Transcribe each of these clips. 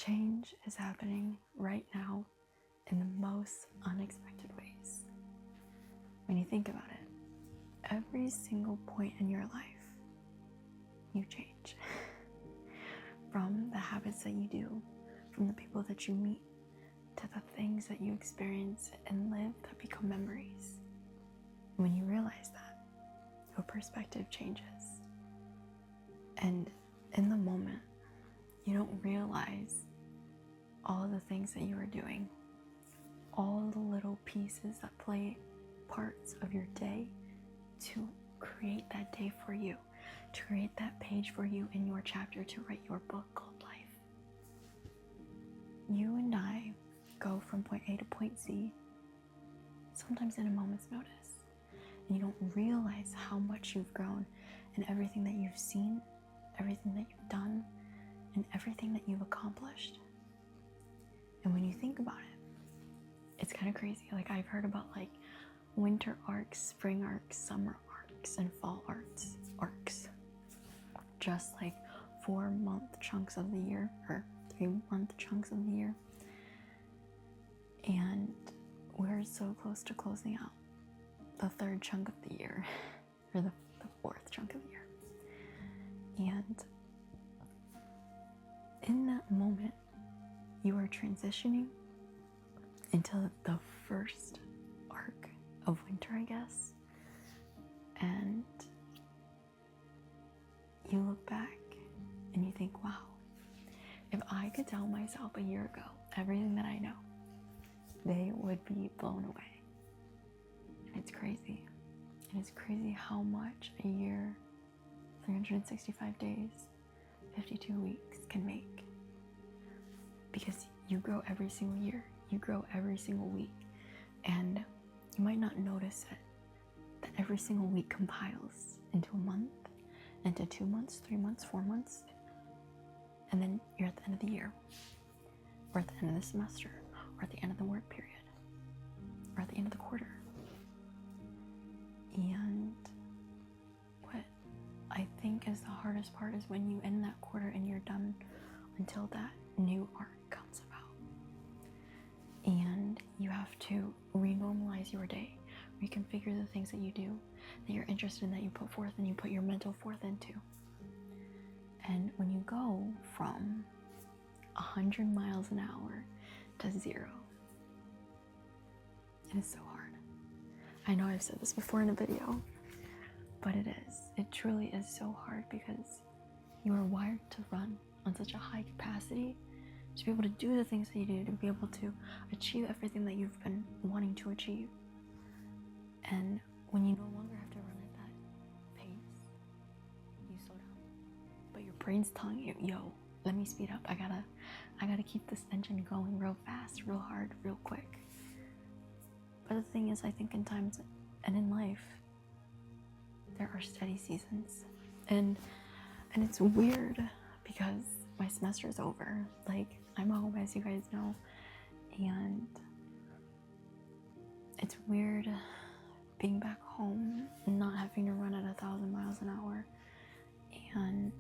Change is happening right now in the most unexpected ways. When you think about it, every single point in your life, you change. From the habits that you do, from the people that you meet, to the things that you experience and live that become memories. When you realize that, your perspective changes. And in the moment, you don't realize all of the things that you are doing, all the little pieces that play parts of your day to create that day for you, to create that page for you in your chapter, to write your book called life. You and I go from point A to point Z, sometimes in a moment's notice, and you don't realize how much you've grown and everything that you've seen, everything that you've done, and everything that you've accomplished. And when you think about it, it's kind of crazy. Like, I've heard about like winter arcs, spring arcs, summer arcs, and fall arcs. Just like 4-month chunks of the year, or 3-month chunks of the year. And we're so close to closing out the 3rd chunk of the year, or the 4th chunk of the year. And in that moment, you are transitioning into the first arc of winter, I guess. And you look back and you think, wow, if I could tell myself a year ago everything that I know, they would be blown away. And it's crazy. And it's crazy how much a year, 365 days, 52 weeks can make. Because you grow every single year, you grow every single week, and you might not notice it, that every single week compiles into a month, into 2 months, 3 months, 4 months, and then you're at the end of the year, or at the end of the semester, or at the end of the work period, or at the end of the quarter. And what I think is the hardest part is when you end that quarter and you're done until that new arc comes about. And you have to renormalize your day, reconfigure the things that you do, that you're interested in, that you put forth and you put your mental forth into. And when you go from 100 miles an hour to 0, it is so hard. I know I've said this before in a video, but it is. It truly is so hard because you are wired to run on such a high capacity, to be able to do the things that you do, to be able to achieve everything that you've been wanting to achieve. And when you no longer have to run at that pace, you slow down. But your brain's telling you, yo, let me speed up. I gotta keep this engine going real fast, real hard, real quick. But the thing is, I think in times and in life, there are steady seasons. And it's weird because my semester is over. Like, I'm home, as you guys know, and it's weird being back home and not having to run at 1,000 miles an hour. And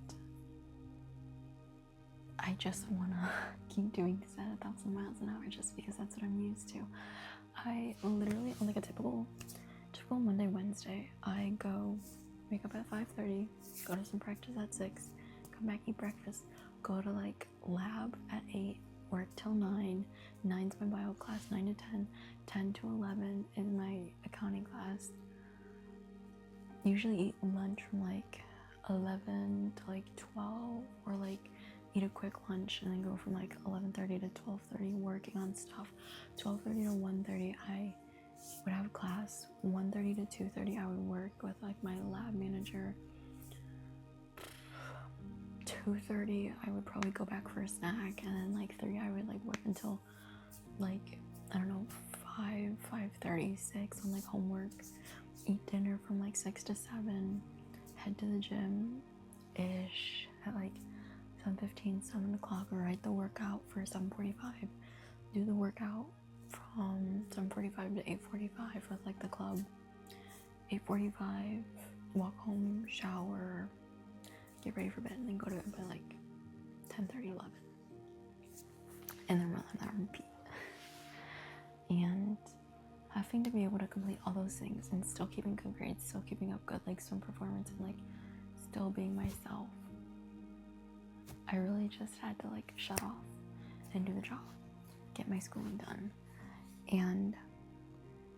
I just wanna keep doing this at 1,000 miles an hour just because that's what I'm used to. I literally, on like a typical Monday, Wednesday, I go wake up at 5:30, go to some practice at 6, come back, eat breakfast, go to like lab at 8, work till 9, 9's my bio class, 9 to 10, 10 to 11 is my accounting class. Usually eat lunch from like 11 to like 12, or like eat a quick lunch and then go from like 11:30 to 12:30 working on stuff. 12:30 to 1:30 I would have class. 1:30 to 2:30 I would work with like my lab manager. 2:30 I would probably go back for a snack, and then like 3 I would like work until like, I don't know, 5:30, 6 on like homework. Eat dinner from like 6 to 7, head to the gym ish at like 7:15, 7 o'clock, or write the workout for 7:45. Do the workout from 7:45 to 8:45 with like the club. 8:45, walk home, shower, get ready for bed, and then go to bed by like 10:30, 11. and then run that on repeat. And having to be able to complete all those things and still keeping good grades, still keeping up good like swim performance, and like still being myself, I really just had to like shut off and do the job, get my schooling done. And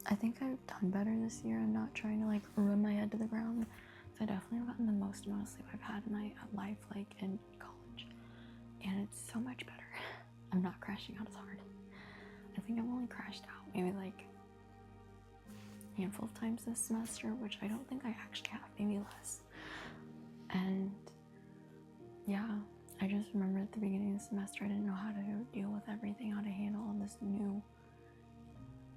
I think I've done better this year. I'm not trying to like run my head to the ground. So I definitely have gotten the most amount of sleep I've had in my life, like in college, and it's so much better. I'm not crashing out as hard. I think I've only crashed out maybe like a handful of times this semester, which I don't think I actually have, maybe less. And yeah, I just remember at the beginning of the semester I didn't know how to deal with everything, how to handle all this new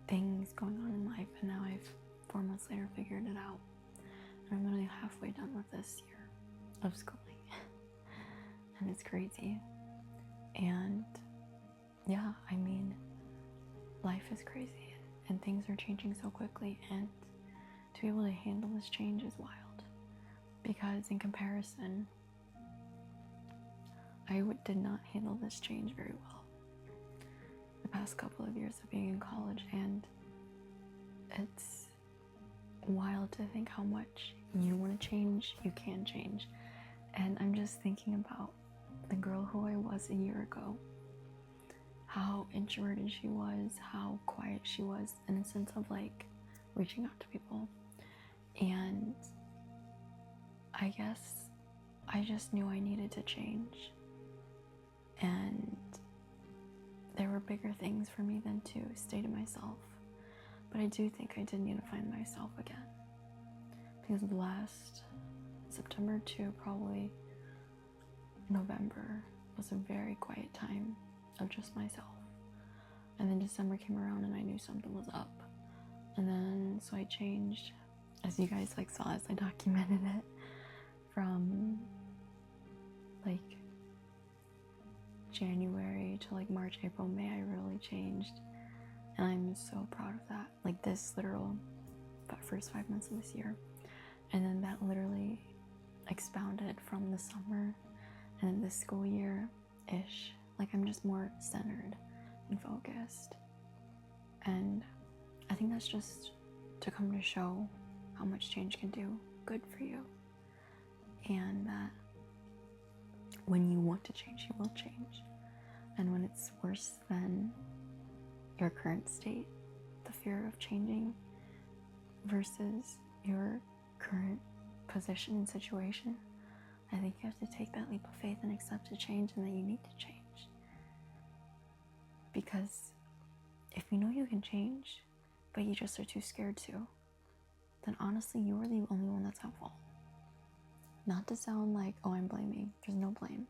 things going on in life, and now I've 4 months later figured it out. And I'm literally halfway done with this year of schooling. And it's crazy. And yeah, I mean, life is crazy and things are changing so quickly, and to be able to handle this change is wild. Because in comparison, I did not handle this change very well the past couple of years of being in college, and it's wild to think how much you want to change, you can change. And I'm just thinking about the girl who I was a year ago, how introverted she was, how quiet she was, in a sense of like reaching out to people. And I guess I just knew I needed to change. And there were bigger things for me than to stay to myself. But I do think I did need to find myself again. Because of last September to probably November was a very quiet time of just myself. And then December came around and I knew something was up. And then so I changed, as you guys like saw as I documented it, from like January to like March, April, May. I really changed, and I'm so proud of that. Like this literal first 5 months of this year, and then that literally expounded from the summer and then this school year ish. Like I'm just more centered and focused, and I think that's just to come to show how much change can do good for you, and that when you want to change, you will change. And when it's worse than your current state, the fear of changing versus your current position and situation, I think you have to take that leap of faith and accept a change, and that you need to change. Because if you know you can change, but you just are too scared to, then honestly, you're the only one that's at fault. Not to sound like, oh, I'm blaming. There's no blame.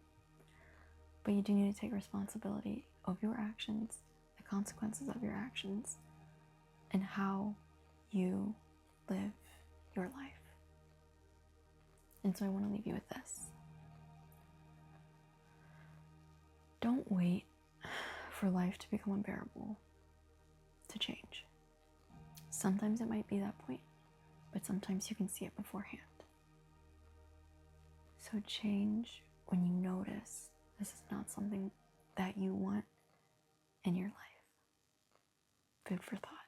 But you do need to take responsibility of your actions, the consequences of your actions, and how you live your life. And so I want to leave you with this. Don't wait for life to become unbearable to change. Sometimes it might be that point, but sometimes you can see it beforehand. So change when you notice this is not something that you want in your life. Food for thought.